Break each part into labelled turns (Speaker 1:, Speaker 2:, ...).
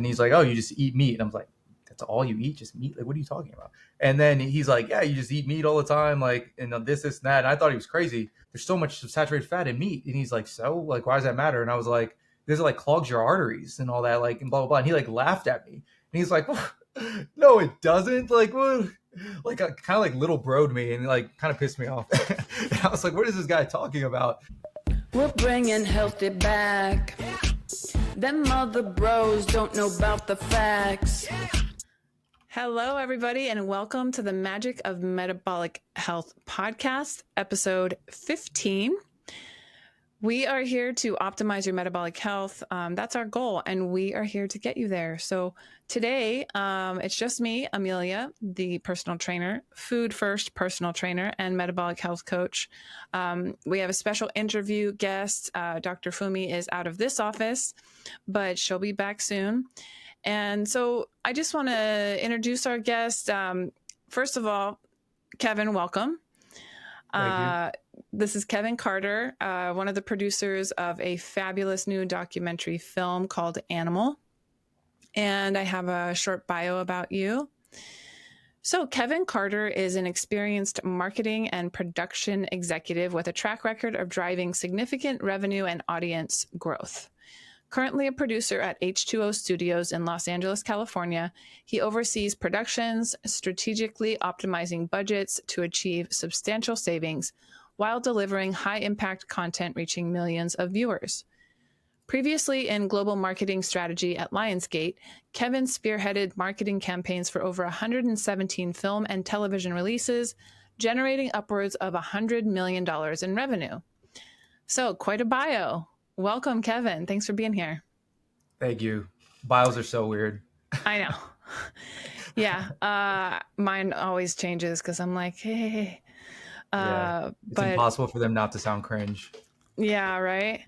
Speaker 1: And he's like, oh, you just eat meat. And I was like, that's all you eat? Just meat? Like, what are you talking about? And then he's like, yeah, you just eat meat all the time. Like, and this, and that. And I thought he was crazy. There's so much saturated fat in meat. And he's like, so like, why does that matter? And I was like, because it like clogs your arteries and all that, like, and blah, blah, blah. And he like laughed at me. And he's like, no, it doesn't. Like, what? Like, kind of like little broed me and like kind of pissed me off. And I was like, what is this guy talking about?
Speaker 2: We're bringing healthy back. Them other bros don't know about the facts. Hello, everybody, and welcome to the Magic of Metabolic Health podcast, episode 15. We are here to optimize your metabolic health. That's our goal, and we are here to get you there. So today, it's just me, Amelia, the personal trainer, food first personal trainer, and metabolic health coach. We have a special interview guest. Dr. Fumi is out of this office, but she'll be back soon. And so I just want to introduce our guest. First of all, Kevin, welcome.
Speaker 1: Thank you.
Speaker 2: This is Kevin Carter, one of the producers of a fabulous new documentary film called Animal. And I have a short bio about you. So Kevin Carter is an experienced marketing and production executive with a track record of driving significant revenue and audience growth. Currently a producer at H2O Studios in Los Angeles, California, he oversees productions, strategically optimizing budgets to achieve substantial savings while delivering high-impact content reaching millions of viewers. Previously in global marketing strategy at Lionsgate, Kevin spearheaded marketing campaigns for over 117 film and television releases, generating upwards of $100 million in revenue. So, quite a bio. Welcome, Kevin. Thanks for being here.
Speaker 1: Thank you. Bios are so weird.
Speaker 2: I know. Yeah. Mine always changes because I'm like, hey.
Speaker 1: It's impossible for them not to sound cringe.
Speaker 2: Yeah, right?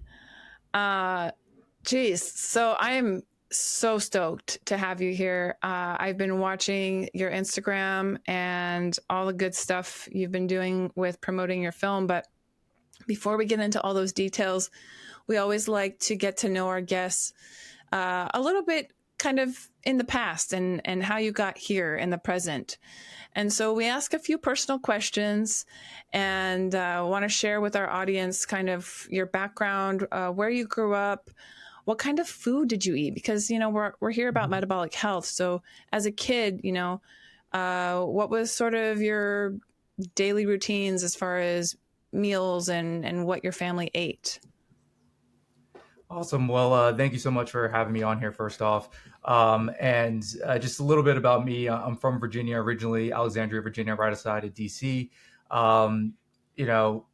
Speaker 2: Geez. So I am so stoked to have you here. I've been watching your Instagram and all the good stuff you've been doing with promoting your film. But before we get into all those details, we always like to get to know our guests a little bit kind of in the past and how you got here in the present. And so we ask a few personal questions and want to share with our audience kind of your background, where you grew up, what kind of food did you eat? Because, you know, we're here about metabolic health. So as a kid, you know, what was sort of your daily routines as far as meals and what your family ate?
Speaker 1: Awesome. Well, thank you so much for having me on here, first off. And just a little bit about me. I'm from Virginia originally, Alexandria, Virginia, right outside of DC. You know,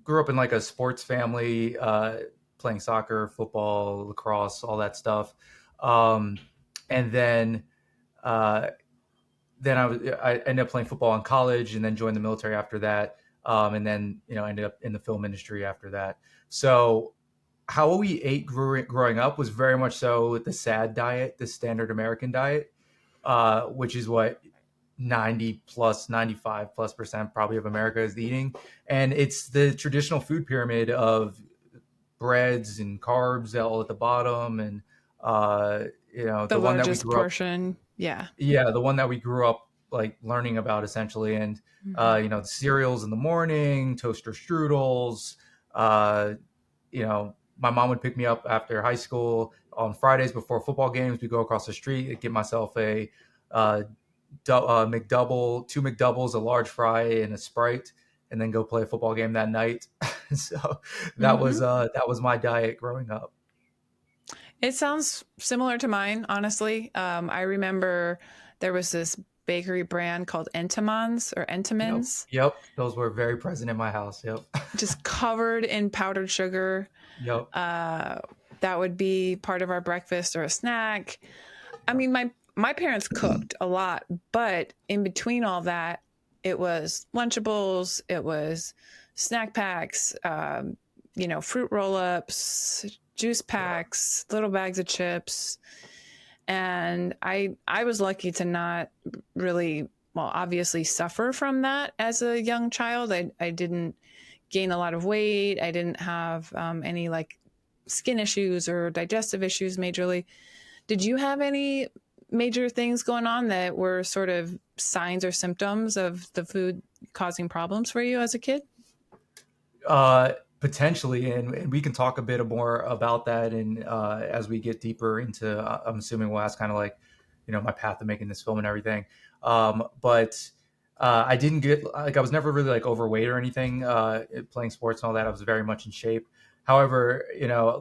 Speaker 1: grew up in like a sports family, playing soccer, football, lacrosse, all that stuff. And then I ended up playing football in college and then joined the military after that. And then, you know, ended up in the film industry after that. So how we ate growing up was very much so the SAD diet, the standard American diet, which is what 95+% probably of America is eating. And it's the traditional food pyramid of breads and carbs all at the bottom. And, you know,
Speaker 2: The
Speaker 1: one that we
Speaker 2: largest
Speaker 1: grew up,
Speaker 2: portion. Yeah.
Speaker 1: the one that we grew up like learning about essentially. And, you know, the cereals in the morning, toaster strudels, you know, my mom would pick me up after high school on Fridays before football games. We go across the street and get myself a McDouble, 2 McDoubles, a large fry, and a Sprite, and then go play a football game that night. So that was my diet growing up.
Speaker 2: It sounds similar to mine, honestly. I remember there was this bakery brand called Entenmann's.
Speaker 1: Yep. Those were very present in my house. Yep.
Speaker 2: Just covered in powdered sugar.
Speaker 1: Yep.
Speaker 2: That would be part of our breakfast or a snack. I mean, my parents cooked a lot, but in between all that, it was Lunchables, it was snack packs, you know, fruit roll-ups, juice packs, little bags of chips. And I was lucky to not really, well, obviously suffer from that as a young child. I didn't gain a lot of weight. I didn't have any like skin issues or digestive issues majorly. Did you have any major things going on that were sort of signs or symptoms of the food causing problems for you as a kid?
Speaker 1: Potentially, and we can talk a bit more about that, and as we get deeper into, I'm assuming we'll ask kind of like, my path to making this film and everything. But I didn't get like I was never really like overweight or anything. Playing sports and all that, I was very much in shape. However,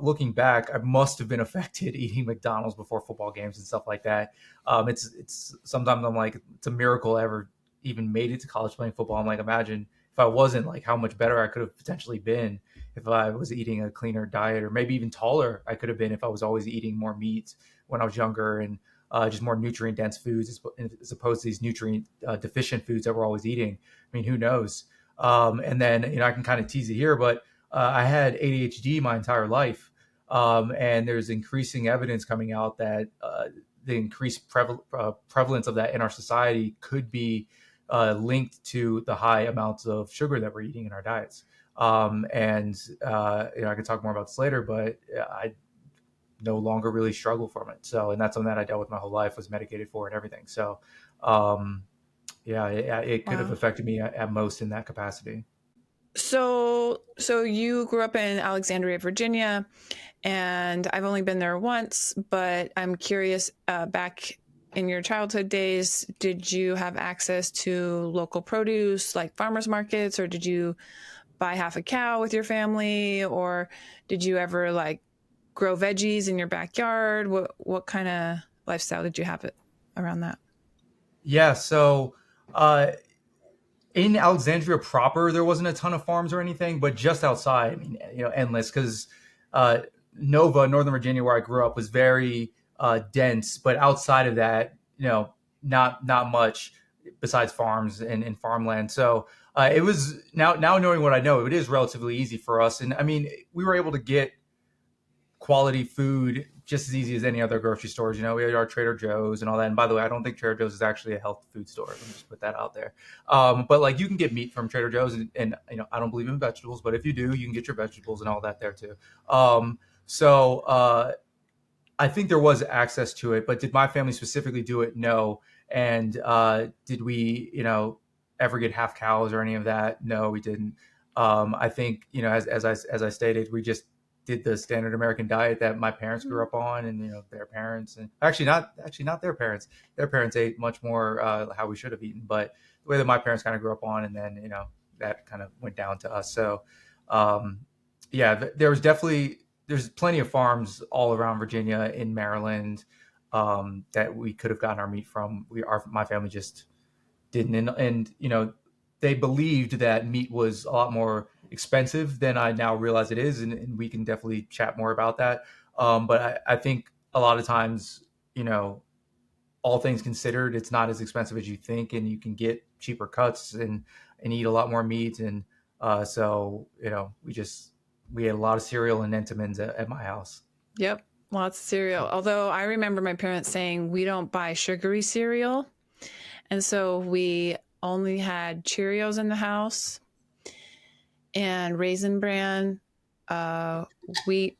Speaker 1: looking back, I must have been affected eating McDonald's before football games and stuff like that. It's sometimes I'm like, it's a miracle I ever even made it to college playing football. I'm like, imagine if I wasn't, like how much better I could have potentially been if I was eating a cleaner diet, or maybe even taller I could have been if I was always eating more meat when I was younger, and just more nutrient dense foods as opposed to these nutrient deficient foods that we're always eating. I mean, who knows? And then, I can kind of tease it here, but I had ADHD my entire life. And there's increasing evidence coming out that the increased prevalence of that in our society could be linked to the high amounts of sugar that we're eating in our diets. And I can talk more about this later, but I no longer really struggle from it. So, and that's something that I dealt with my whole life, was medicated for and everything. So, it could have
Speaker 2: Wow.
Speaker 1: affected me at most in that capacity.
Speaker 2: So you grew up in Alexandria, Virginia, and I've only been there once, but I'm curious, back in your childhood days, did you have access to local produce like farmers markets, or did you buy half a cow with your family, or did you ever like grow veggies in your backyard? What kind of lifestyle did you have it around that?
Speaker 1: Yeah. So, uh, in Alexandria proper, there wasn't a ton of farms or anything, but just outside, I mean, endless, because uh, Nova, Northern Virginia, where I grew up, was very dense. But outside of that, not much besides farms and farmland. So it was now knowing what I know, it is relatively easy for us. And I mean, we were able to get quality food just as easy as any other grocery stores. We had our Trader Joe's and all that. And by the way, I don't think Trader Joe's is actually a health food store. Let me just put that out there. But like, you can get meat from Trader Joe's, and I don't believe in vegetables, but if you do, you can get your vegetables and all that there too. So I think there was access to it, but did my family specifically do it? No. And did we, ever get half cows or any of that? No, we didn't. I think, as I stated, we just did the standard American diet that my parents grew up on, and their parents, and actually not their parents. Their parents ate much more how we should have eaten, but the way that my parents kind of grew up on, and then that kind of went down to us. So um, yeah, there's plenty of farms all around Virginia, in Maryland, that we could have gotten our meat from. My family just didn't, and they believed that meat was a lot more expensive than I now realize it is, and we can definitely chat more about that. But I think a lot of times, all things considered, it's not as expensive as you think, and you can get cheaper cuts and eat a lot more meat. And so we had a lot of cereal and Entenmann's at my house.
Speaker 2: Yep, lots of cereal. Although I remember my parents saying we don't buy sugary cereal. And so we only had Cheerios in the house and Raisin Bran, uh, wheat,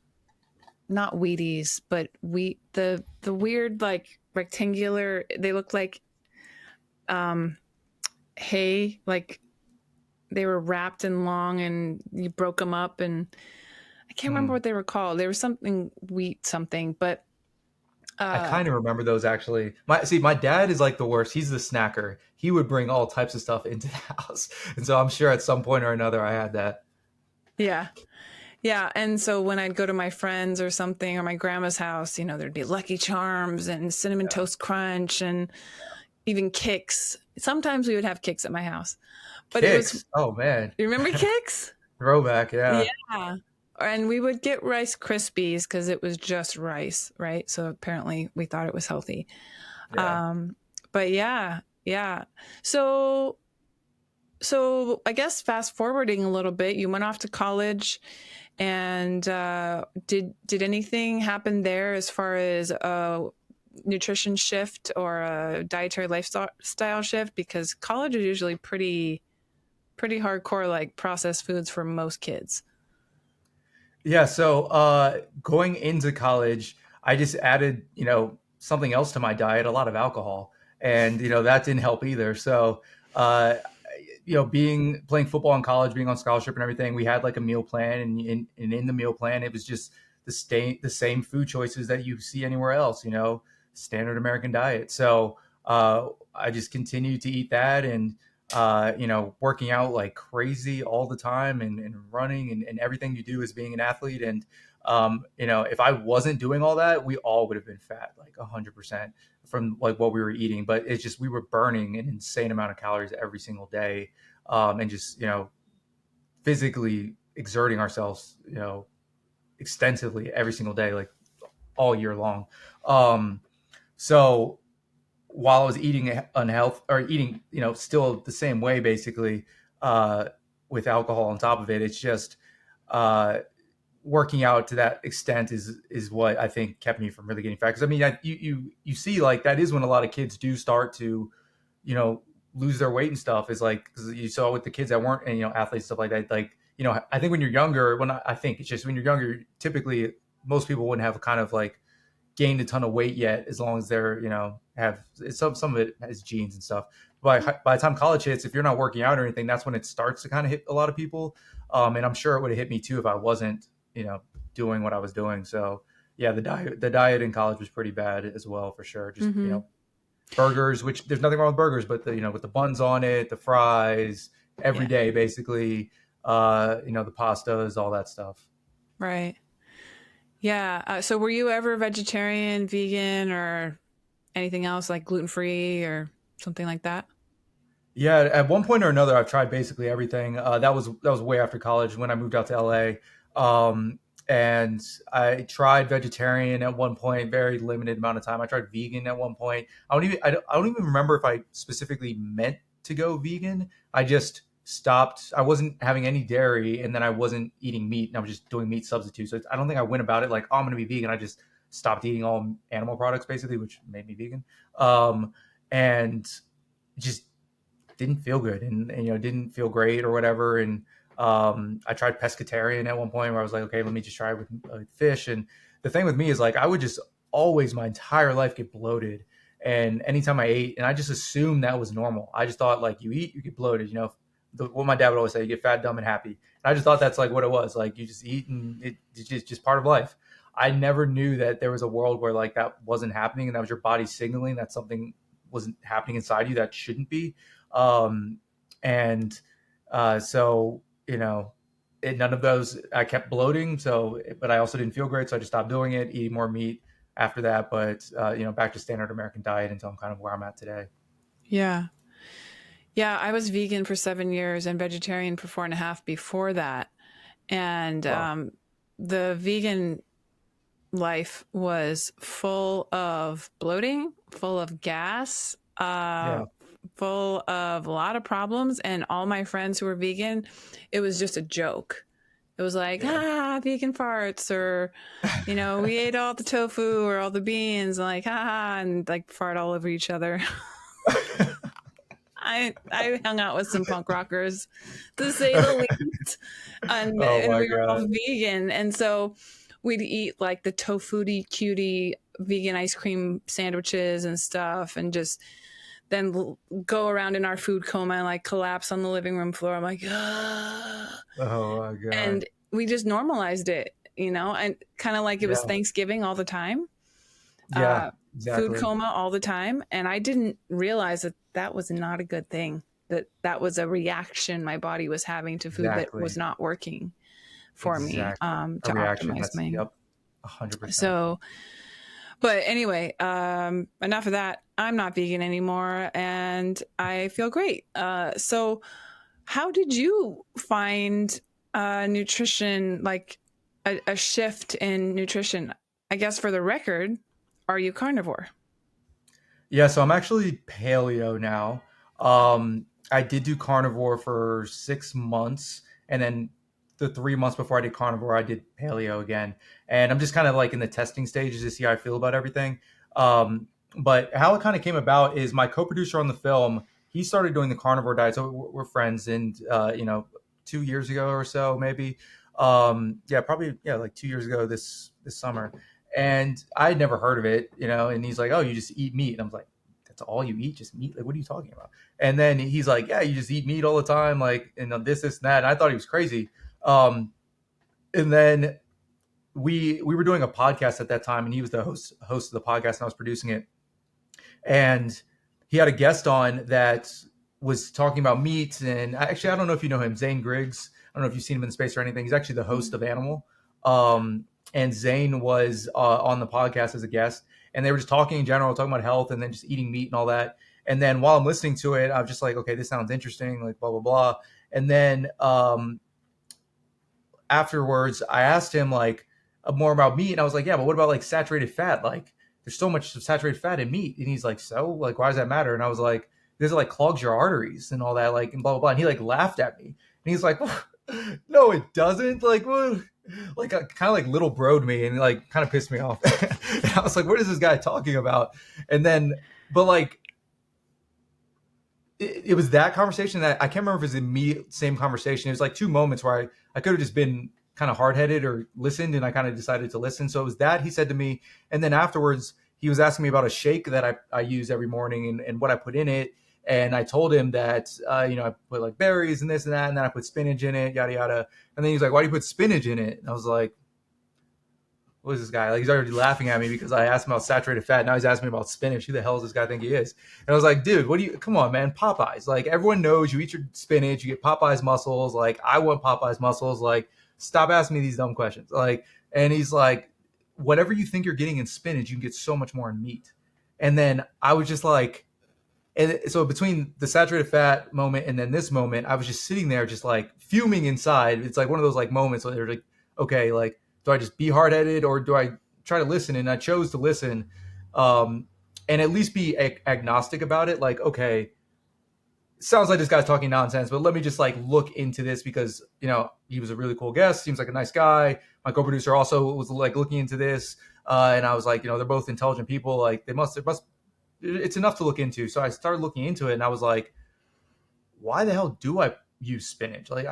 Speaker 2: not Wheaties, but wheat, the weird like rectangular, they look like um, hay, like they were wrapped and long and you broke them up, and I can't remember
Speaker 1: Hmm.
Speaker 2: what they were called. They were something wheat something, but
Speaker 1: I
Speaker 2: uh,
Speaker 1: kind of remember those actually. My dad is like the worst. He's the snacker. He would bring all types of stuff into the house, and so I'm sure at some point or another I had that.
Speaker 2: yeah. Yeah, and so when I'd go to my friends or something, or my grandma's house, there'd be Lucky Charms and Cinnamon
Speaker 1: Yeah.
Speaker 2: Toast Crunch and even Kicks. Sometimes we would have Kicks at my house. But it was,
Speaker 1: Kicks. Oh man,
Speaker 2: you remember Kicks?
Speaker 1: throwback. Yeah,
Speaker 2: Yeah. And we would get Rice Krispies because it was just rice, right? So apparently we thought it was healthy.
Speaker 1: yeah.
Speaker 2: Um, but yeah, yeah. So so I guess fast forwarding a little bit, you went off to college, and did anything happen there as far as a nutrition shift or a dietary lifestyle shift? Because college is usually pretty hardcore, like processed foods for most kids.
Speaker 1: Yeah, so going into college, I just added, something else to my diet, a lot of alcohol, and that didn't help either. So uh, being playing football in college, being on scholarship and everything, we had like a meal plan, and in the meal plan, it was just the same food choices that you see anywhere else. Standard American diet. So I just continued to eat that, and working out like crazy all the time, and running, and everything you do as being an athlete. And if I wasn't doing all that, we all would have been fat, like 100% from like what we were eating. But it's just we were burning an insane amount of calories every single day, and just physically exerting ourselves, extensively every single day, like all year long. Um, so while I was eating unhealth or eating, still the same way basically, with alcohol on top of it, it's just uh, working out to that extent is what I think kept me from really getting fat. Because I mean, you see, like that is when a lot of kids do start to, you know, lose their weight and stuff. Is like, because you saw with the kids that weren't, and athletes, stuff like that. Like, I think when you're younger, I think it's just when you're younger, typically most people wouldn't have kind of like gained a ton of weight yet, as long as they're have some of it has genes and stuff. By the time college hits, if you're not working out or anything, that's when it starts to kind of hit a lot of people. And I'm sure it would have hit me too if I wasn't doing what I was doing. So yeah, the diet in college was pretty bad as well, for sure. Just
Speaker 2: Mm-hmm.
Speaker 1: burgers, which there's nothing wrong with burgers, but with the buns on it, the fries every
Speaker 2: Yeah.
Speaker 1: day basically, the pastas, all that stuff.
Speaker 2: Right. Yeah. So were you ever vegetarian, vegan, or anything else like gluten free or something like that?
Speaker 1: Yeah, at one point or another, I've tried basically everything. That was way after college when I moved out to LA, and I tried vegetarian at one point, very limited amount of time. I tried vegan at one point. I don't even remember if I specifically meant to go vegan. I just stopped. I wasn't having any dairy, and then I wasn't eating meat, and I was just doing meat substitutes. So I don't think I went about it like, oh, I'm going to be vegan. I just stopped eating all animal products basically, which made me vegan. And just didn't feel good, and didn't feel great or whatever. And I tried pescatarian at one point, where I was like, okay, let me just try it with fish. And the thing with me is like I would just always my entire life get bloated, and anytime I ate, and I just assumed that was normal. I just thought like you eat, you get bloated. What my dad would always say: you get fat, dumb, and happy. And I just thought that's like what it was. Like you just eat, and it's just part of life. I never knew that there was a world where like that wasn't happening, and that was your body signaling that something wasn't happening inside you that shouldn't be. um, and so none of those. I kept bloating, so but I also didn't feel great, so I just stopped doing it, eating more meat after that. But back to standard American diet until I'm kind of where I'm at today.
Speaker 2: Yeah. Yeah. I was vegan for 7 years and vegetarian for 4.5 before that. And
Speaker 1: Wow.
Speaker 2: the vegan life was full of bloating, full of gas,
Speaker 1: Yeah.
Speaker 2: full of a lot of problems. And all my friends who were vegan, it was just a joke. It was like,
Speaker 1: Yeah.
Speaker 2: vegan farts, or, we ate all the tofu or all the beans, and like, and like fart all over each other. I hung out with some punk rockers, to say the least,
Speaker 1: Oh
Speaker 2: and
Speaker 1: my
Speaker 2: we were all
Speaker 1: god.
Speaker 2: vegan, and so we'd eat like the tofuty cutie vegan ice cream sandwiches and stuff, and just then go around in our food coma and like collapse on the living room floor. I'm like, ah.
Speaker 1: Oh my god.
Speaker 2: And we just normalized it, and kind of like it was
Speaker 1: Yeah.
Speaker 2: Thanksgiving all the time,
Speaker 1: Yeah.
Speaker 2: uh, food
Speaker 1: Exactly.
Speaker 2: coma all the time. And I didn't realize that that was not a good thing, that that was a reaction my body was having to food that was
Speaker 1: Exactly.
Speaker 2: not working for me,
Speaker 1: Exactly. A
Speaker 2: to
Speaker 1: reaction.
Speaker 2: optimize
Speaker 1: That's,
Speaker 2: my.
Speaker 1: yep. 100%.
Speaker 2: So, but anyway, enough of that. I'm not vegan anymore and I feel great. So, how did you find nutrition, like a shift in nutrition? I guess for the record, are you carnivore?
Speaker 1: Yeah, so I'm actually paleo now. I did do carnivore for 6 months, and then the 3 months before I did carnivore, I did paleo again. And I'm just kind of like in the testing stages to see how I feel about everything. But how it kind of came about is my co-producer on the film, he started doing the carnivore diet. So we're friends, and 2 years ago or so, maybe. Yeah, probably, yeah, like 2 years ago this summer. And I had never heard of it, and he's like, oh, you just eat meat. And I'm like, that's all you eat? Just meat? Like, what are you talking about? And then he's like, yeah, you just eat meat all the time. Like, and this, and that. And I thought he was crazy. And then we were doing a podcast at that time, and he was the host of the podcast, and I was producing it. And he had a guest on that was talking about meat. And actually, I don't know if you know him, Zane Griggs. I don't know if you've seen him in space or anything. He's actually the host of Animal. And Zane was on the podcast as a guest, and they were just talking in general, talking about health and then just eating meat and all that. And then while I'm listening to it, I'm just like, okay, this sounds interesting, like blah, blah, blah. And then afterwards, I asked him like more about meat, and I was like, yeah, but what about like saturated fat? Like, there's so much saturated fat in meat. And he's like, so like, why does that matter? And I was like, because it like clogs your arteries and all that, like, and blah, blah, blah. And he like laughed at me, and he's like, no, it doesn't. Like, what? Like, kind of like little broed me, and like kind of pissed me off. And I was like, what is this guy talking about? And then, but like, it was that conversation that I can't remember if it was the immediate same conversation. It was like two moments where I could have just been kind of hard headed or listened, and I kind of decided to listen. So it was that he said to me. And then afterwards, he was asking me about a shake that I use every morning and what I put in it. And I told him that, I put like berries and this and that, and then I put spinach in it, yada, yada. And then he was like, why do you put spinach in it? And I was like, what is this guy? Like, he's already laughing at me because I asked him about saturated fat. Now he's asking me about spinach. Who the hell does this guy think he is? And I was like, dude, come on, man. Popeyes. Like, everyone knows you eat your spinach, you get Popeyes muscles. Like, I want Popeyes muscles. Like, stop asking me these dumb questions. Like, and he's like, whatever you think you're getting in spinach, you can get so much more in meat. And then I was just like, and so between the saturated fat moment and then this moment, I was just sitting there just like fuming inside. It's like one of those like moments where they're like, okay, like, do I just be hard headed or do I try to listen? And I chose to listen, and at least be agnostic about it. Like, okay, sounds like this guy's talking nonsense, but let me just like look into this because, he was a really cool guest. Seems like a nice guy. My co-producer also was like looking into this. And I was like, they're both intelligent people. Like it's enough to look into. So I started looking into it, and I was like, why the hell do I use spinach? Like,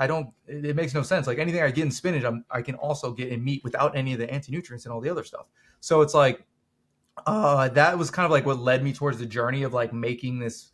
Speaker 1: it makes no sense. Like, anything I get in spinach, I can also get in meat without any of the anti-nutrients and all the other stuff. So it's like, that was kind of like what led me towards the journey of like making this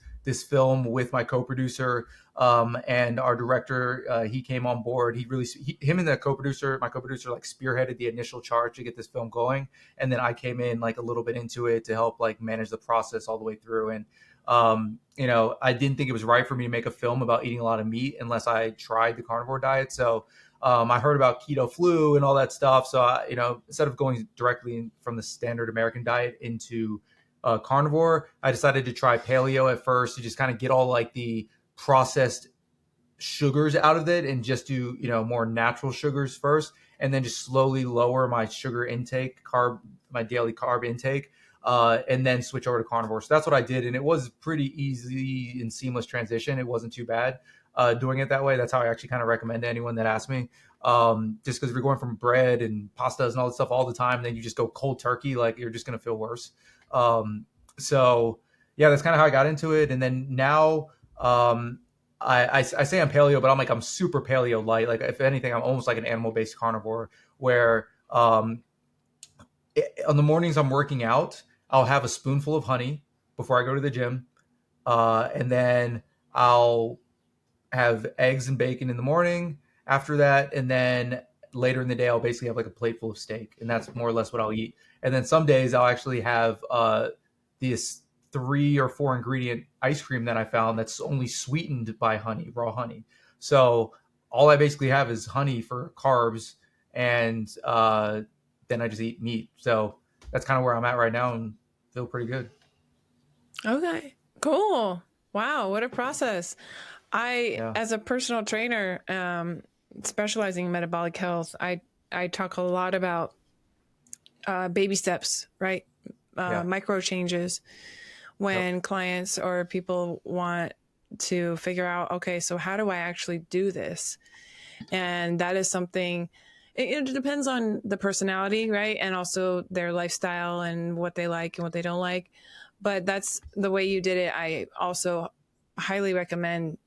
Speaker 1: film with my co-producer, and our director. He came on board. Him and my co-producer like spearheaded the initial charge to get this film going. And then I came in like a little bit into it to help like manage the process all the way through. And, I didn't think it was right for me to make a film about eating a lot of meat unless I tried the carnivore diet. So I heard about keto flu and all that stuff. So, instead of going directly from the standard American diet into carnivore, I decided to try paleo at first to just kind of get all like the processed sugars out of it and just do, more natural sugars first, and then just slowly lower my sugar intake, my daily carb intake, and then switch over to carnivore. So that's what I did. And it was pretty easy and seamless transition. It wasn't too bad doing it that way. That's how I actually kind of recommend to anyone that asks me. Just because we're going from bread and pastas and all that stuff all the time, and then you just go cold turkey, like you're just going to feel worse. So yeah, that's kind of how I got into it. And then now, I say I'm paleo, but I'm super paleo light. Like, if anything, I'm almost like an animal-based carnivore where, on the mornings I'm working out, I'll have a spoonful of honey before I go to the gym. And then I'll have eggs and bacon in the morning after that. And then later in the day, I'll basically have like a plate full of steak. And that's more or less what I'll eat. And then some days I'll actually have this 3 or 4 ingredient ice cream that I found that's only sweetened by honey, raw honey. So all I basically have is honey for carbs, and then I just eat meat. So that's kind of where I'm at right now and feel pretty good.
Speaker 2: Okay, cool. Wow, what a process. As a personal trainer, specializing in metabolic health, I talk a lot about baby steps, right? Micro changes when clients or people want to figure out, okay, so how do I actually do this? And that is something, it depends on the personality, right? And also their lifestyle and what they like and what they don't like. But that's the way you did it. I also highly recommend,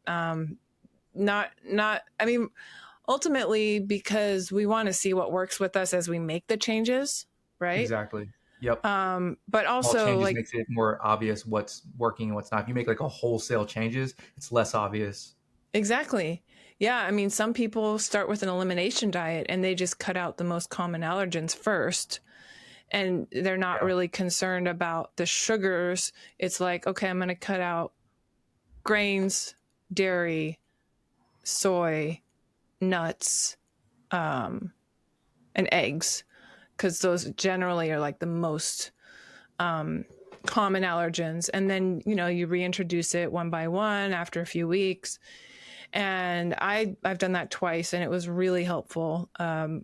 Speaker 2: ultimately because we want to see what works with us as we make the changes. right?
Speaker 1: Exactly. Yep.
Speaker 2: But
Speaker 1: Small
Speaker 2: also
Speaker 1: changes
Speaker 2: like
Speaker 1: makes it more obvious what's working and what's not. If you make like a wholesale changes, it's less obvious.
Speaker 2: exactly. Yeah, I mean, some people start with an elimination diet and they just cut out the most common allergens first, and they're not
Speaker 1: Yeah.
Speaker 2: really concerned about the sugars. It's like, okay, I'm going to cut out grains, dairy, soy, nuts, um, and eggs, because those generally are like the most common allergens. And then, you reintroduce it one by one after a few weeks. And I've done that twice, and it was really helpful.
Speaker 1: Hmm.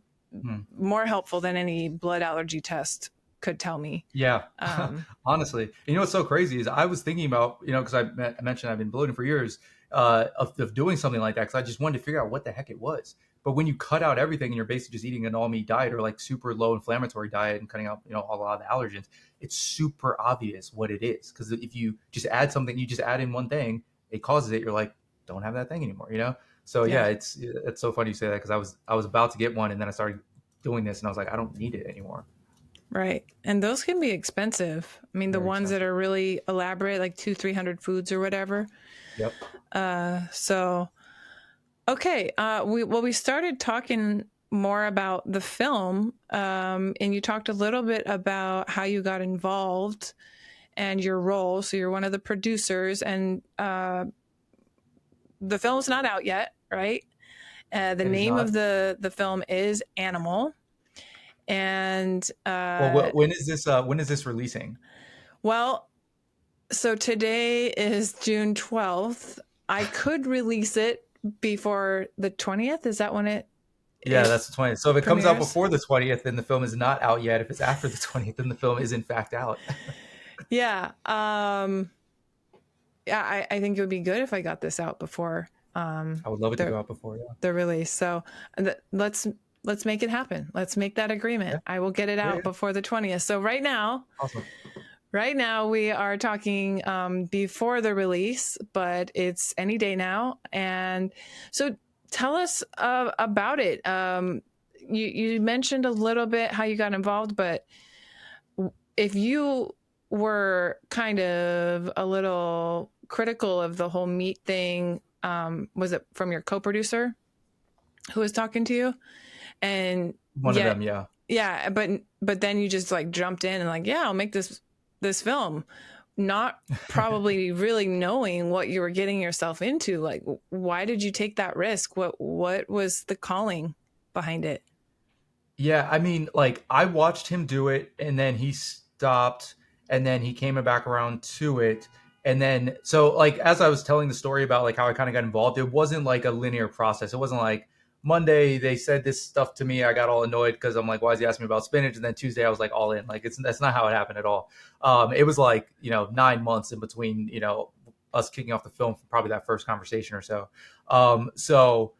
Speaker 2: More helpful than any blood allergy test could tell me.
Speaker 1: Yeah,
Speaker 2: Um,
Speaker 1: honestly, you know what's so crazy is I was thinking about, because I mentioned I've been bloating for years, of doing something like that because I just wanted to figure out what the heck it was. But when you cut out everything and you're basically just eating an all meat diet or like super low inflammatory diet and cutting out, a lot of the allergens, it's super obvious what it is. Because if you just add something, you just add in one thing, it causes it. You're like, don't have that thing anymore. So
Speaker 2: yeah.
Speaker 1: yeah, it's so funny you say that because I was about to get one and then I started doing this and I was like, I don't need it anymore.
Speaker 2: Right. And those can be expensive. I mean, the
Speaker 1: Very
Speaker 2: ones that
Speaker 1: expensive.
Speaker 2: are really elaborate, like 300 foods or whatever.
Speaker 1: Yep.
Speaker 2: So, okay. We started talking more about the film, and you talked a little bit about how you got involved and your role. So you're one of the producers, and the film's not out yet, right? The
Speaker 1: It is
Speaker 2: name
Speaker 1: not.
Speaker 2: of the film is Animal. And
Speaker 1: Well, when is this releasing?
Speaker 2: well, so today is June 12th. I could release it before the 20th. Is that when
Speaker 1: Yeah,
Speaker 2: it
Speaker 1: that's the 20th. So if it comes out
Speaker 2: premieres?
Speaker 1: before the 20th, then the film is not out yet. If it's after the 20th, then the film is in fact out.
Speaker 2: Yeah. Yeah, I think it would be good if I got this out before
Speaker 1: I would love it to
Speaker 2: the
Speaker 1: go out before. Yeah.
Speaker 2: the release. So let's make it happen. Let's make that agreement.
Speaker 1: Yeah.
Speaker 2: I will get it
Speaker 1: Yeah.
Speaker 2: out
Speaker 1: Yeah.
Speaker 2: before the 20th. So
Speaker 1: Awesome.
Speaker 2: right now we are talking before the release, but it's any day now. And so tell us about it. You mentioned a little bit how you got involved, but if you were kind of a little critical of the whole meat thing, was it from your co-producer who was talking to you? And
Speaker 1: One of
Speaker 2: yet,
Speaker 1: them, yeah.
Speaker 2: yeah, but then you just like jumped in and like, yeah, I'll make this film, not probably really knowing what you were getting yourself into. Like, why did you take that risk? What was the calling behind it?
Speaker 1: Yeah, I mean, like I watched him do it and then he stopped and then he came back around to it. And then so like as I was telling the story about like how I kind of got involved, it wasn't like a linear process. It wasn't like Monday they said this stuff to me, I got all annoyed because I'm like, why is he asking me about spinach? And then Tuesday I was like all in. Like that's not how it happened at all. It was like, 9 months in between, us kicking off the film for probably that first conversation or so. So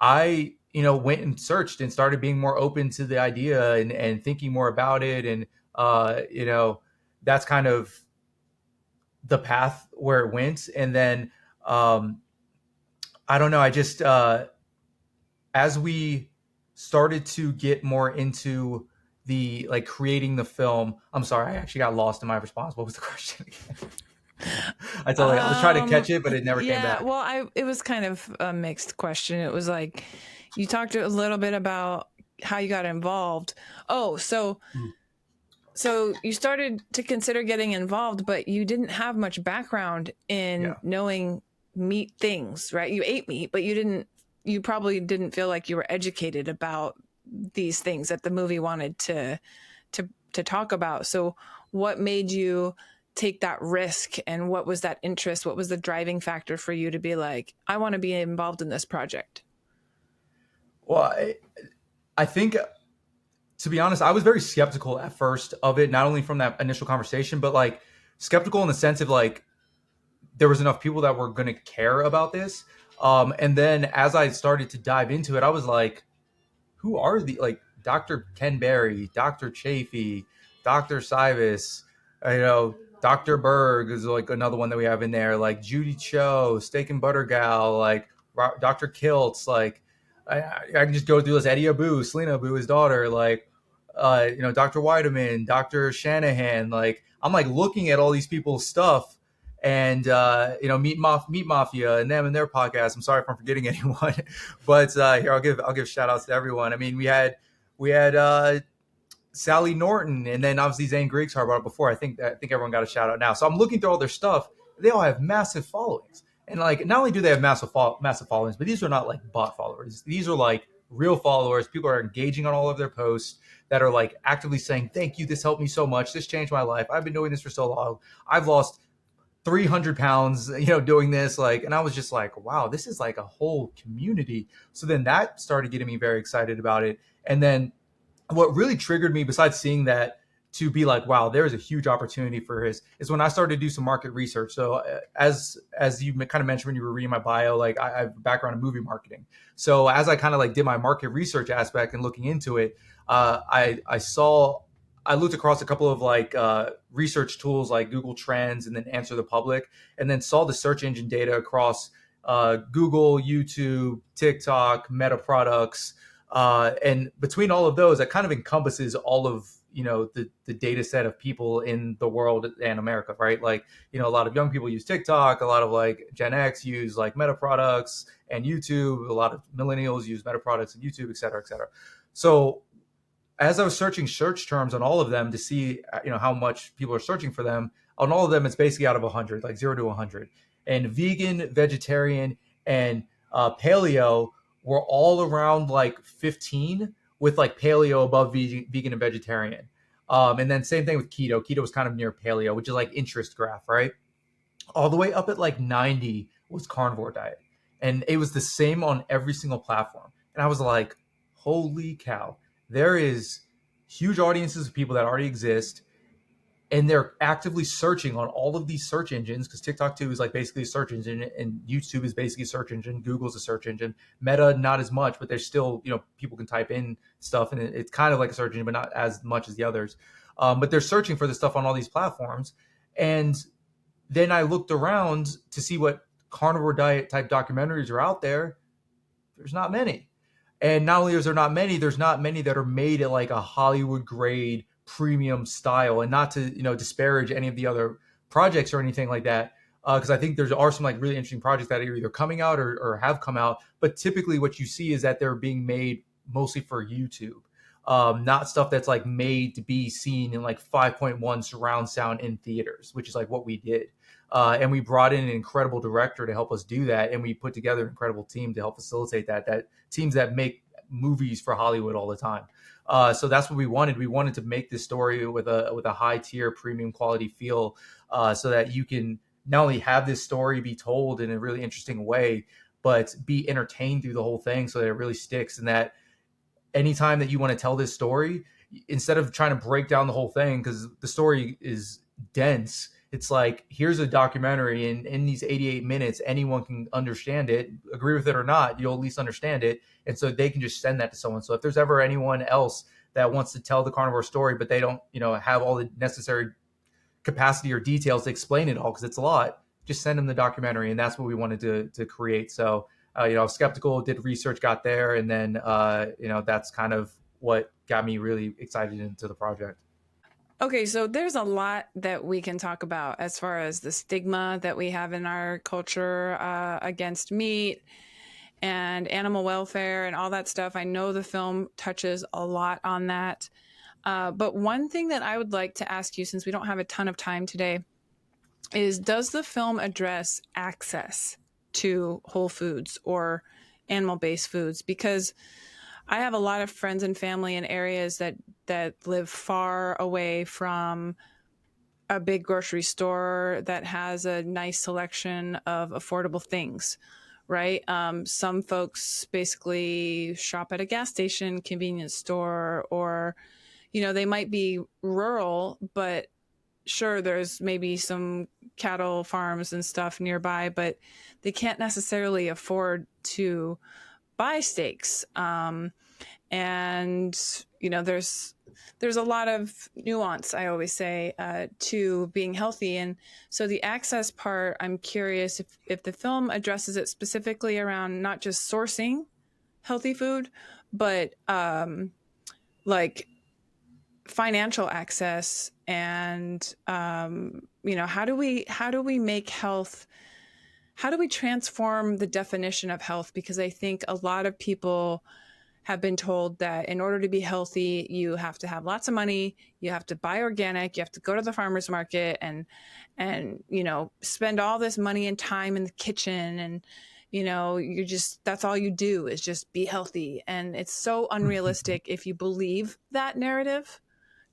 Speaker 1: I, went and searched and started being more open to the idea and thinking more about it. And, that's kind of the path where it went. And then, I don't know, I just, as we started to get more into the like creating the film, I'm sorry, I actually got lost in my response. What was the question again? I was trying to catch it, but it never came
Speaker 2: Yeah,
Speaker 1: back.
Speaker 2: well, it was kind of a mixed question. It was like you talked a little bit about how you got involved. Oh, so you started to consider getting involved, but you didn't have much background in
Speaker 1: Yeah.
Speaker 2: knowing meat things, right? You ate meat, but you probably didn't feel like you were educated about these things that the movie wanted to talk about. So what made you take that risk, and what was that interest? What was the driving factor for you to be like, I want to be involved in this project?
Speaker 1: Well, I think, to be honest, I was very skeptical at first of it, not only from that initial conversation, but like skeptical in the sense of like there was enough people that were going to care about this. And then as I started to dive into it, I was like, who are the like Dr. Kenberry, Dr. Chaffee, Dr. Cybus, Dr. Berg is like another one that we have in there, like judycho, steak and butter gal, like Dr. Kiltz, like I can just go through this. Eddie Abu, Selena Abu, his daughter, like Dr. Weideman, Dr. Shanahan. Like I'm like looking at all these people's stuff, and Meat Mafia and them and their podcast. I'm sorry if I'm forgetting anyone, but here I'll give shout outs to everyone. I mean, we had Sally Norton, and then obviously Zane Griggs, who I brought up before. I think everyone got a shout out now. So I'm looking through all their stuff. They all have massive followings, and like not only do they have massive followings, but these are not like bot followers. These are like real followers. People are engaging on all of their posts that are like actively saying, "Thank you. This helped me so much. This changed my life. I've been doing this for so long. I've lost 300 pounds, doing this." Like, and I was just like, wow, this is like a whole community. So then that started getting me very excited about it. And then what really triggered me, besides seeing that, to be like, wow, there is a huge opportunity for his, is when I started to do some market research. So as you kind of mentioned when you were reading my bio, like I have a background in movie marketing. So as I kind of like did my market research aspect and looking into it, I looked across a couple of like research tools like Google Trends and then Answer the Public, and then saw the search engine data across Google, YouTube, TikTok, Meta products, and between all of those, it kind of encompasses all of the data set of people in the world and America, right? Like a lot of young people use TikTok, a lot of like Gen X use like Meta products and YouTube, a lot of millennials use Meta products and YouTube, et cetera, et cetera. So as I was searching search terms on all of them to see how much people are searching for them, on all of them it's basically out of 100, like 0 to 100. And vegan, vegetarian, and paleo were all around like 15, with like paleo above vegan and vegetarian. And then same thing with keto. Keto was kind of near paleo, which is like interest graph, right? All the way up at like 90 was carnivore diet. And it was the same on every single platform. And I was like, holy cow, there is huge audiences of people that already exist, and they're actively searching on all of these search engines, because TikTok too is like basically a search engine, and YouTube is basically a search engine. Google's a search engine. Meta, not as much, but there's still, people can type in stuff, and it's kind of like a search engine, but not as much as the others. But they're searching for the stuff on all these platforms. And then I looked around to see what carnivore diet type documentaries are out there. There's not many. And not only is there not many, there's not many that are made at like a Hollywood grade premium style. And not to disparage any of the other projects or anything like that, because I think there are some like really interesting projects that are either coming out or have come out. But typically, what you see is that they're being made mostly for YouTube, not stuff that's like made to be seen in like 5.1 surround sound in theaters, which is like what we did. And we brought in an incredible director to help us do that, and we put together an incredible team to help facilitate that. That teams that make movies for Hollywood all the time. So that's what we wanted. We wanted to make this story with a high tier, premium quality feel, so that you can not only have this story be told in a really interesting way, but be entertained through the whole thing, so that it really sticks. And that anytime that you want to tell this story, instead of trying to break down the whole thing, because the story is dense, it's like, here's a documentary, and in these 88 minutes, anyone can understand it, agree with it or not, you'll at least understand it. And so they can just send that to someone. So if there's ever anyone else that wants to tell the carnivore story, but they don't, have all the necessary capacity or details to explain it all, because it's a lot, just send them the documentary. And that's what we wanted to create. So, I was skeptical, did research, got there. And then, that's kind of what got me really excited into the project.
Speaker 2: Okay, so there's a lot that we can talk about as far as the stigma that we have in our culture against meat and animal welfare and all that stuff. I know the film touches a lot on that. But one thing that I would like to ask you, since we don't have a ton of time today, is does the film address access to whole foods or animal-based foods? Because I have a lot of friends and family in areas that live far away from a big grocery store that has a nice selection of affordable things, right? Some folks basically shop at a gas station, convenience store, or, they might be rural, but sure, there's maybe some cattle farms and stuff nearby, but they can't necessarily afford to buy steaks. And there's a lot of nuance, I always say, to being healthy. And so the access part, I'm curious if the film addresses it specifically around not just sourcing healthy food, but like financial access, and how do we make health, how do we transform the definition of health? Because I think a lot of people have been told that in order to be healthy, you have to have lots of money, you have to buy organic, you have to go to the farmer's market and spend all this money and time in the kitchen, and you're just, that's all you do is just be healthy. And it's so unrealistic if you believe that narrative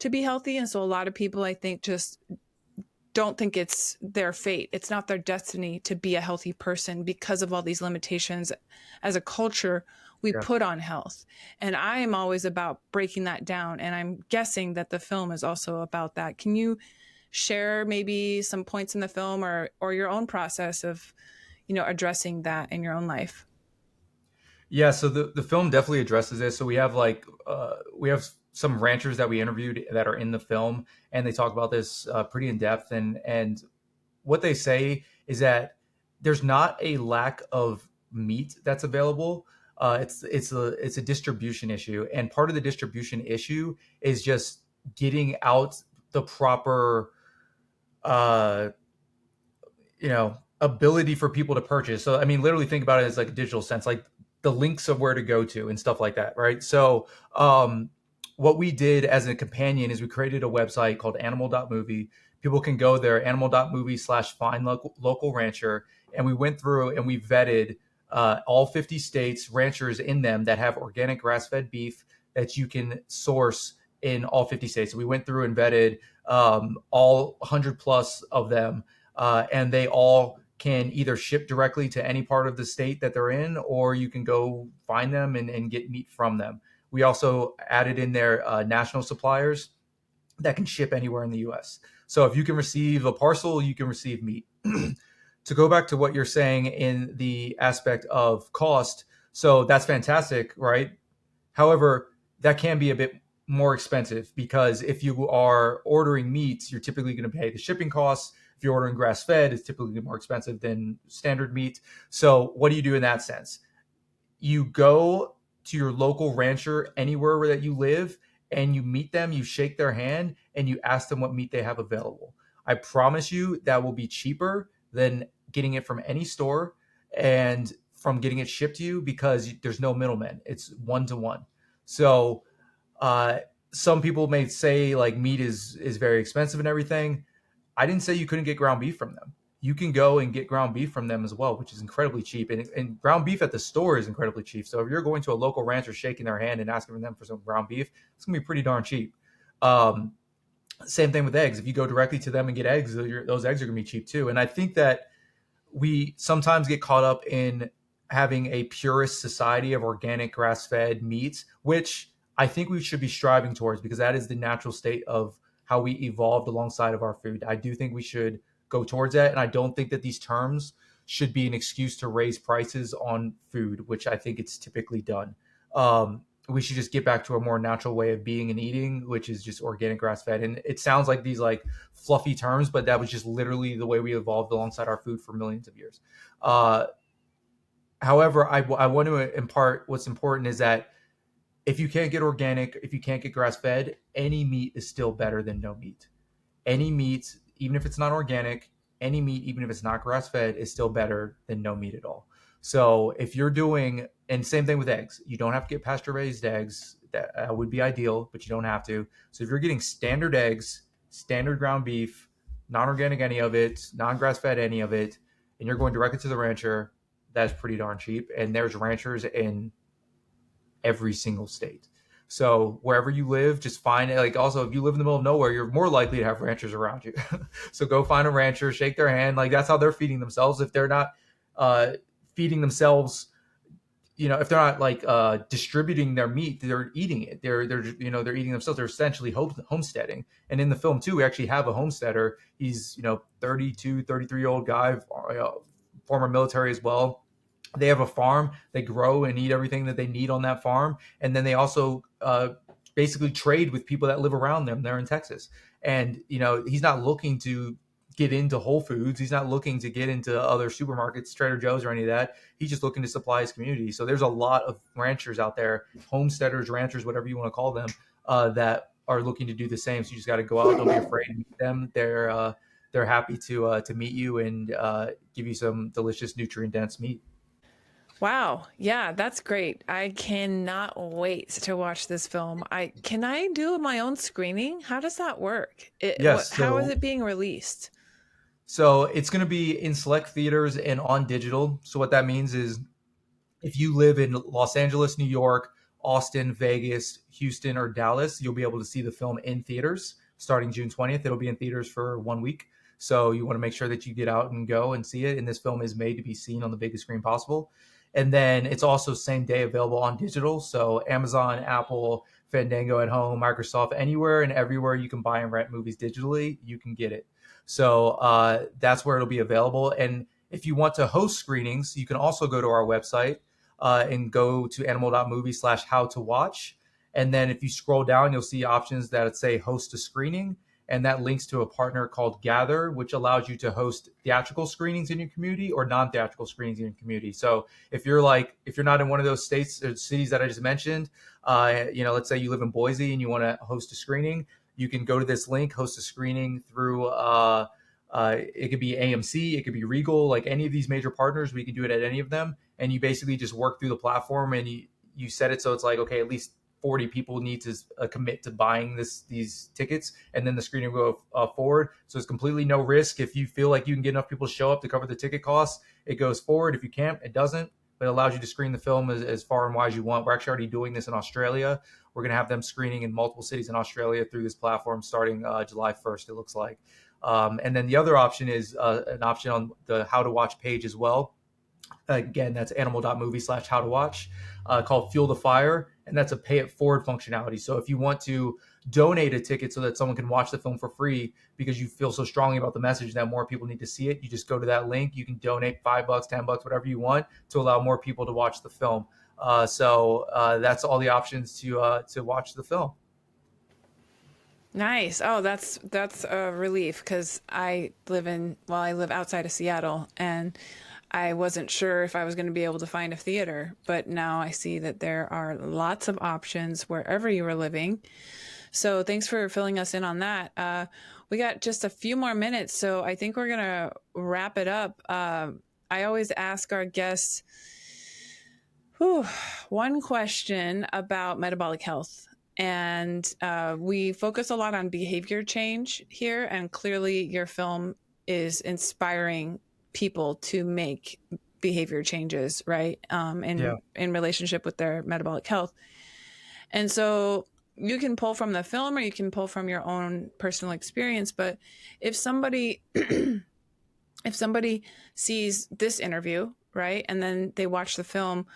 Speaker 2: to be healthy. And so a lot of people, I think, just don't think it's their fate. It's not their destiny to be a healthy person because of all these limitations as a culture we
Speaker 1: Yeah.
Speaker 2: put on health. And I am always about breaking that down. And I'm guessing that the film is also about that. Can you share maybe some points in the film, or your own process of, addressing that in your own life?
Speaker 1: Yeah, so the film definitely addresses this. So we have some ranchers that we interviewed that are in the film, and they talk about this pretty in depth. And what they say is that there's not a lack of meat that's available. It's a distribution issue, and part of the distribution issue is just getting out the proper uh, ability for people to purchase. So I mean, literally think about it as like a digital sense, like the links of where to go to and stuff like that, right? So what we did as a companion is we created a website called animal.movie. People can go there, animal.movie/find local rancher, and we went through and we vetted all 50 states ranchers in them that have organic grass-fed beef that you can source in all 50 states. So we went through and vetted all 100 plus of them, and they all can either ship directly to any part of the state that they're in, or you can go find them and get meat from them. We also added in there national suppliers that can ship anywhere in the US. So if you can receive a parcel, you can receive meat. To go back to what you're saying in the aspect of cost, so that's fantastic, right? However, that can be a bit more expensive because if you are ordering meats, you're typically going to pay the shipping costs. If you're ordering grass fed, it's typically more expensive than standard meat. So, what do you do in that sense? You go to your local rancher anywhere where that you live and you meet them, you shake their hand, and you ask them what meat they have available. I promise you that will be cheaper than getting it from any store and from getting it shipped to you because there's no middleman. It's one to one. So uh, some people may say like meat is very expensive and everything. I didn't say you couldn't get ground beef from them. You can go and get ground beef from them as well, which is incredibly cheap. And ground beef at the store is incredibly cheap. So if you're going to a local rancher, shaking their hand and asking them for some ground beef, it's going to be pretty darn cheap. Um, Same thing with eggs. If you go directly to them and get eggs, those eggs are going to be cheap too. And I think that we sometimes get caught up in having a purist society of organic grass-fed meats, which I think we should be striving towards because that is the natural state of how we evolved alongside of our food. I do think we should go towards that, and I don't think that these terms should be an excuse to raise prices on food, which I think it's typically done. We should just get back to a more natural way of being and eating, which is just organic grass fed. And it sounds like these like fluffy terms, but that was just literally the way we evolved alongside our food for millions of years. Uh, However, I want to impart what's important is that if you can't get organic, if you can't get grass fed, any meat is still better than no meat. Any meat, even if it's not organic, any meat, even if it's not grass fed, is still better than no meat at all. So if you're doing, and same thing with eggs, you don't have to get pasture raised eggs. That would be ideal, but you don't have to. So if you're getting standard eggs, standard ground beef, non organic any of it, non grass fed any of it, and you're going directly to the rancher, that's pretty darn cheap. And there's ranchers in every single state. So wherever you live, just find it. Like also, if you live in the middle of nowhere, you're more likely to have ranchers around you. So go find a rancher, shake their hand. Like that's how they're feeding themselves. If they're not uh, feeding themselves, if they're not like distributing their meat, they're eating it. They're eating themselves. They're essentially homesteading. And in the film too, we actually have a homesteader. He's 32, 33-year-old guy, former military as well. They have a farm. They grow and eat everything that they need on that farm, and then they also basically trade with people that live around them. They're in Texas, and he's not looking to get into Whole Foods. He's not looking to get into other supermarkets, Trader Joe's, or any of that. He's just looking to supply his community. So there's a lot of ranchers out there, homesteaders, ranchers, whatever you want to call them, that are looking to do the same. So you just got to go out. Don't be afraid to meet them. They're happy to meet you and give you some delicious nutrient dense meat.
Speaker 2: Wow. Yeah, that's great. I cannot wait to watch this film. Can I do my own screening? How does that work?
Speaker 1: Yes.
Speaker 2: How is it being released?
Speaker 1: So it's going to be in select theaters and on digital. So what that means is if you live in Los Angeles, New York, Austin, Vegas, Houston, or Dallas, you'll be able to see the film in theaters starting June 20th. It'll be in theaters for 1 week. So you want to make sure that you get out and go and see it. And this film is made to be seen on the biggest screen possible. And then it's also same day available on digital. So Amazon, Apple, Fandango at home, Microsoft, anywhere and everywhere you can buy and rent movies digitally, you can get it. So that's where it'll be available. And if you want to host screenings, you can also go to our website and go to animal.movie/how to watch. And then if you scroll down, you'll see options that say host a screening. And that links to a partner called Gather, which allows you to host theatrical screenings in your community or non-theatrical screenings in your community. So if you're not in one of those states or cities that I just mentioned, let's say you live in Boise and you want to host a screening, you can go to this link, host a screening through it could be AMC, it could be Regal, like any of these major partners. We can do it at any of them, and you basically just work through the platform and you set it so it's like, okay, at least 40 people need to commit to buying these tickets, and then the screening will go forward. So it's completely no risk. If you feel like you can get enough people to show up to cover the ticket costs, it goes forward. If you can't, it doesn't. But it allows you to screen the film as far and wide as you want. We're actually already doing this in Australia. We're going to have them screening in multiple cities in Australia through this platform starting July 1st, it looks like. And then the other option is an option on the How to Watch page as well. Again, that's animal.movie/how to watch, called Fuel the Fire. And that's a pay it forward functionality. So if you want to donate a ticket so that someone can watch the film for free because you feel so strongly about the message that more people need to see it, you just go to that link. You can donate $5, $10, whatever you want to allow more people to watch the film. So that's all the options to watch the film.
Speaker 2: Nice. Oh, that's a relief because I live outside of Seattle, and I wasn't sure if I was going to be able to find a theater, but now I see that there are lots of options wherever you are living. So thanks for filling us in on that. We got just a few more minutes, so I think we're going to wrap it up. I always ask our guests one question about metabolic health. And we focus a lot on behavior change here. And clearly your film is inspiring people to make behavior changes, right? In relationship with their metabolic health. And so you can pull from the film or you can pull from your own personal experience. But if somebody sees this interview, right, and then they watch the film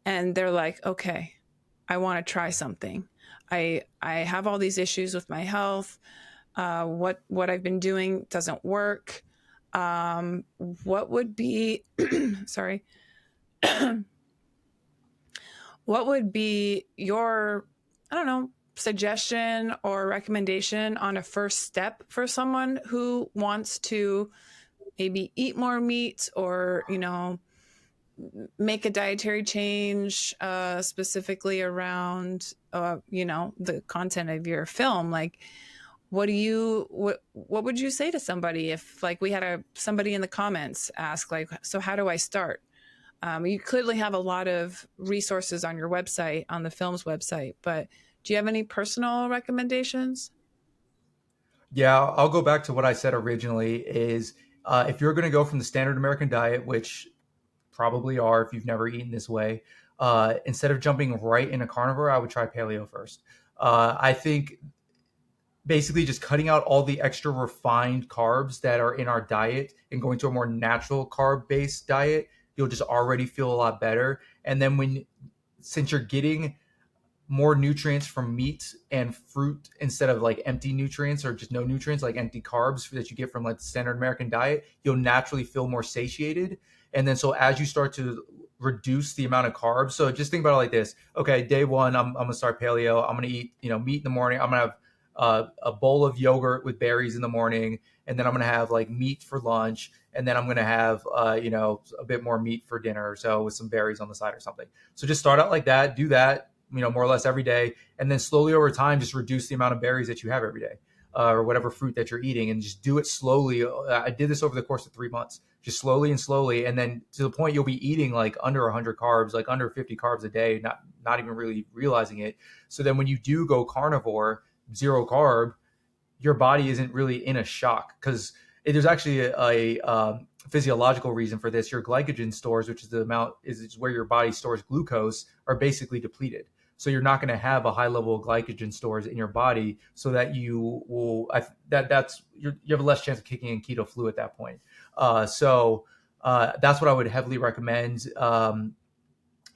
Speaker 2: and they're like, okay, I want to try something. I have all these issues with my health. What I've been doing doesn't work. What would be, sorry, what would be your, I don't know, suggestion or recommendation on a first step for someone who wants to maybe eat more meat or, make a dietary change specifically around the content of your film? Like, what would you say to somebody if, like, we had somebody in the comments ask, like, so how do I start? You clearly have a lot of resources on your website, on the film's website, but do you have any personal recommendations?
Speaker 1: Yeah, I'll go back to what I said originally is if you're going to go from the standard American diet, which probably are if you've never eaten this way, instead of jumping right into carnivore, I would try paleo first. I think basically just cutting out all the extra refined carbs that are in our diet and going to a more natural carb based diet, you'll just already feel a lot better. And then since you're getting more nutrients from meat and fruit instead of like empty nutrients or just no nutrients, like empty carbs that you get from like the standard American diet, you'll naturally feel more satiated. And then so as you start to reduce the amount of carbs, so just think about it like this. Okay, day one, I'm gonna start paleo. I'm gonna eat meat in the morning. I'm gonna have a bowl of yogurt with berries in the morning, and then I'm gonna have like meat for lunch, and then I'm gonna have a bit more meat for dinner, so with some berries on the side or something. So just start out like that, do that, more or less every day. And then slowly over time, just reduce the amount of berries that you have every day. Or whatever fruit that you're eating, and just do it slowly. I did this over the course of 3 months, just slowly and slowly. And then to the point you'll be eating like under 100 carbs, like under 50 carbs a day, not even really realizing it. So then when you do go carnivore, zero carb, your body isn't really in a shock, because there's actually a physiological reason for this. Your glycogen stores, which is the amount is where your body stores glucose, are basically depleted. So you're not going to have a high level of glycogen stores in your body, so that you have a less chance of kicking in keto flu at that point. So that's what I would heavily recommend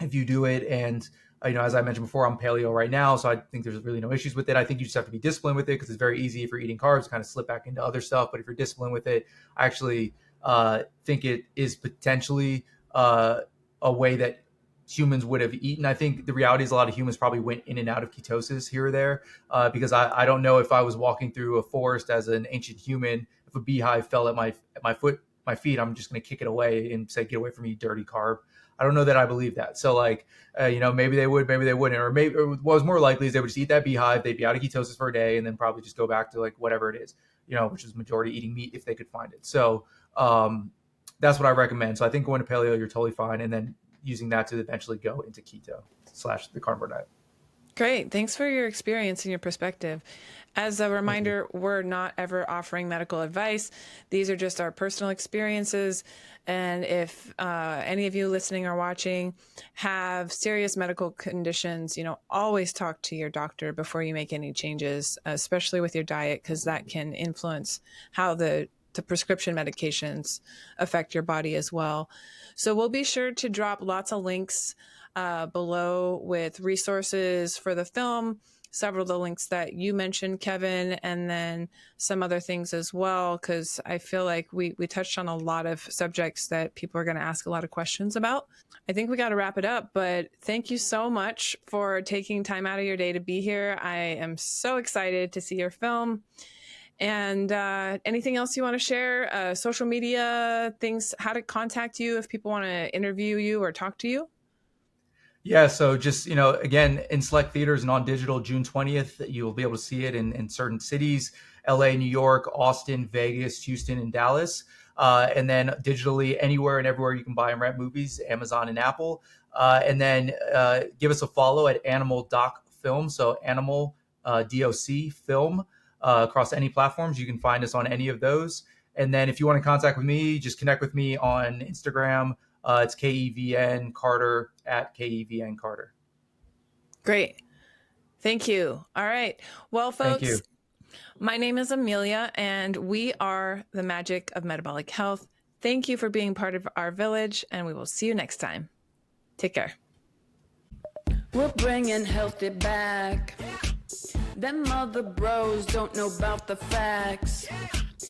Speaker 1: if you do it. And as I mentioned before, I'm paleo right now, so I think there's really no issues with it. I think you just have to be disciplined with it, because it's very easy if you're eating carbs to kind of slip back into other stuff. But if you're disciplined with it, I actually think it is potentially a way that humans would have eaten. I think the reality is a lot of humans probably went in and out of ketosis here or there, because I don't know if I was walking through a forest as an ancient human, if a beehive fell at my feet, I'm just going to kick it away and say, get away from me, dirty carb. I don't know that I believe that. So maybe they would, maybe they wouldn't, or maybe what was more likely is they would just eat that beehive, they'd be out of ketosis for a day, and then probably just go back to like whatever it is, which is majority eating meat if they could find it. So that's what I recommend. So I think going to paleo, you're totally fine. And then using that to eventually go into keto / the carnivore diet.
Speaker 2: Great. Thanks for your experience and your perspective. As a reminder, we're not ever offering medical advice. These are just our personal experiences. And if any of you listening or watching have serious medical conditions, always talk to your doctor before you make any changes, especially with your diet, because that can influence how the prescription medications affect your body as well. So we'll be sure to drop lots of links below with resources for the film, several of the links that you mentioned, Kevin, and then some other things as well, because I feel like we touched on a lot of subjects that people are going to ask a lot of questions about. I think we got to wrap it up, but thank you so much for taking time out of your day to be here. I am so excited to see your film. And anything else you want to share? Social media things, how to contact you if people want to interview you or talk to you?
Speaker 1: Yeah, so just, again, in select theaters and on digital, June 20th, you'll be able to see it in certain cities, LA, New York, Austin, Vegas, Houston, and Dallas. And then digitally, anywhere and everywhere you can buy and rent movies, Amazon and Apple. And then give us a follow at Animal Doc Film, so Animal DOC Film. Across any platforms. You can find us on any of those. And then if you want to contact with me, just connect with me on Instagram. It's KEVN Carter at KEVN Carter.
Speaker 2: Great. Thank you. All right. Well, folks, my name is Amelia, and we are the Magic of Metabolic Health. Thank you for being part of our village, and we will see you next time. Take care.
Speaker 3: We're bringing healthy back. Them other bros don't know about the facts.